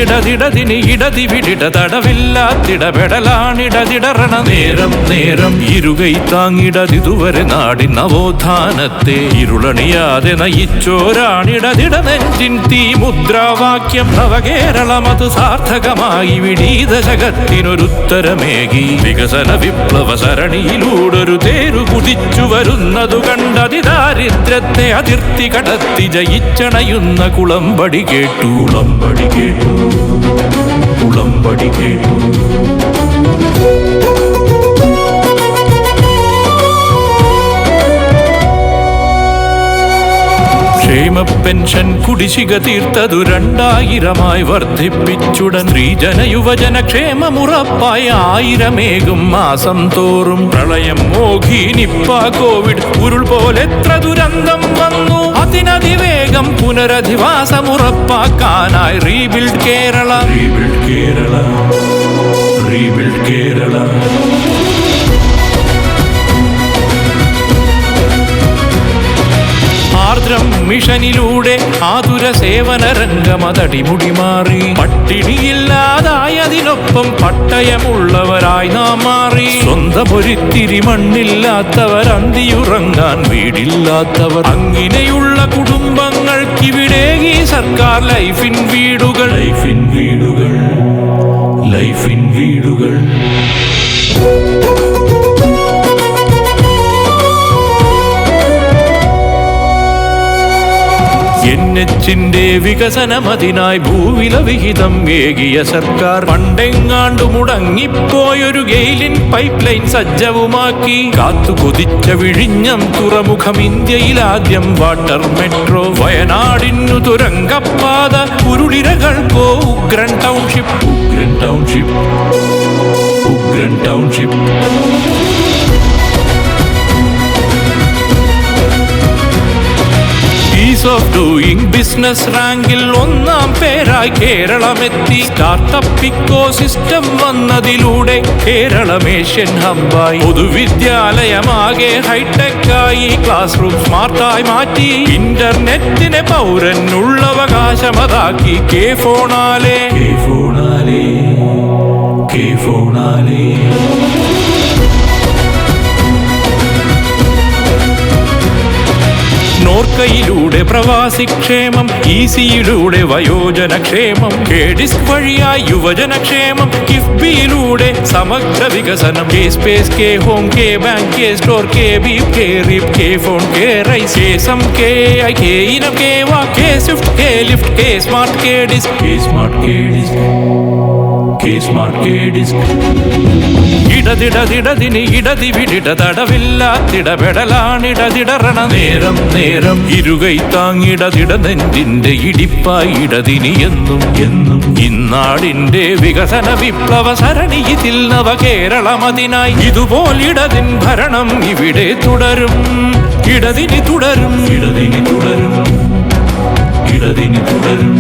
ഇടതിടതിടതിന് ഇടതിവിടിട തടവില്ലാത്തിടപെടലാണിടതിടറണ നേരം നേരം ഇരുകൈ താങ്ങിടതിതുവരെ നാടിൻ നവോത്ഥാനത്തെ ഇരുളണിയാതെ നയിച്ചോരാണിടതിട നെഞ്ചിൻ തീ മുദ്രാവാക്യം നവകേരളമത് സാർത്ഥകമായി വിടീത ജഗത്തിനൊരുത്തരമേകി വികസന വിപ്ലവ സരണിയിലൂടൊരു തേരു കുതിച്ചു വരുന്നതു കണ്ടതി ദാരിദ്ര്യത്തെ അതിർത്തി കടത്തി ജയിച്ചണയുന്ന കുളമ്പടി കേട്ടു കുളമ്പടി കേട്ടു കുളമ്പടി കേട്ടു. ക്ഷേമ പെൻഷൻ കുടിശ്ശിക തീർത്തതു 2000 വർദ്ധിപ്പിച്ചുടൻ സ്ത്രീജന യുവജന ക്ഷേമമുറപ്പായ 1000 മാസം തോറും പ്രളയം മോഘി നിപ്പ കോവിഡ് ഉരുൾ പോലെത്ര ദുരന്തം വന്നു അതിനതിവേഗം പുനരധിവാസമുറപ്പാക്കാനായി rebuild Kerala rebuild Kerala rebuild Kerala. Aardram മിഷനിലൂടെ ആതുര സേവന രംഗമതടിമുടി മാറി പട്ടിണിയില്ലാതായതിനൊപ്പം പട്ടയമുള്ളവരായി നാം മാറി. സ്വന്തമൊരിത്തിരി മണ്ണില്ലാത്തവർ അന്തിയുറങ്ങാൻ വീടില്ലാത്തവർ അങ്ങിനെയുള്ള കുടുംബങ്ങൾക്കിവിടെ ഈ സർക്കാർ ലൈഫിൻ വീടുകൾ ലൈഫിൻ വീടുകൾ ലൈഫിൻ വീടുകൾ. എൻഎച്ചിന്റെ വികസനമതിനായി ഭൂവില വിഹിതം ഏകിയ സർക്കാർ പണ്ടെങ്ങാണ്ടു മുടങ്ങിപ്പോയൊരു ഗെയിലിൻ പൈപ്പ് ലൈൻ സജ്ജവുമാക്കി. കാത്തു കൊതിച്ച വിഴിഞ്ഞം തുറമുഖം ഇന്ത്യയിലാദ്യം വാട്ടർ മെട്രോ. വയനാടിനു തുരങ്കപ്പാത ഉരുളിരകൾക്കോ ഉഗ്രൻ ടൗൺഷിപ്പ് ഉഗ്രൻ ടൗൺഷിപ്പ് ഉഗ്രൻ township. Ease of doing business റാങ്കിൽ 1ാം പേരായി കേരളമെത്തി. സ്റ്റാർട്ടപ്പ് ഇക്കോ സിസ്റ്റം വന്നതിലൂടെ കേരളം ഏഷ്യൻ ഹബ്ബായി. പൊതുവിദ്യാലയമാകെ ഹൈടെക്കായി. ക്ലാസ് റൂം സ്മാർട്ടായി മാറ്റി. ഇന്റർനെറ്റിനെ പൗരനുള്ളവകാശമതാക്കി. കെ ഫോണാലേ കെ ഫോണാലേ കെ ഫോണാലേ. നോർക്കയിലൂടെ പ്രവാസിക്ഷേമം. ഈസിയിലൂടെ വയോജനക്ഷേമം. കെഡിസ്ക് വഴിയായി യുവജനക്ഷേമം. കിഫ്ബിയിലൂടെ സമഗ്ര വികസനം. K space K home K bank K store K ബീപ് K reap K phone K rice K സം കെ ഐ കെ ഇനം കെ വാ K Swift K lift K smart K disc K smart K disc K smart K disc. ഇടതിടതിടതിന് ഇടതിവിടിട തടവില്ലാത്തിടപെടലാണിടതിടറണ നേരം നേരം ഇരുകൈ താങ്ങിടതിട നെഞ്ചിന്റെ ഇടിപ്പായി ഇടതിനി എന്നും എന്നും. ഇന്നാടിന്റെ വികസന വിപ്ലവ സരണിയിൽ നവകേരളമതിനായി ഇതുപോലിടതിൻ ഭരണം ഇവിടെ തുടരും. ഇടതിനി തുടരും ഇടതിനി തുടരും ഇടതിനി തുടരും.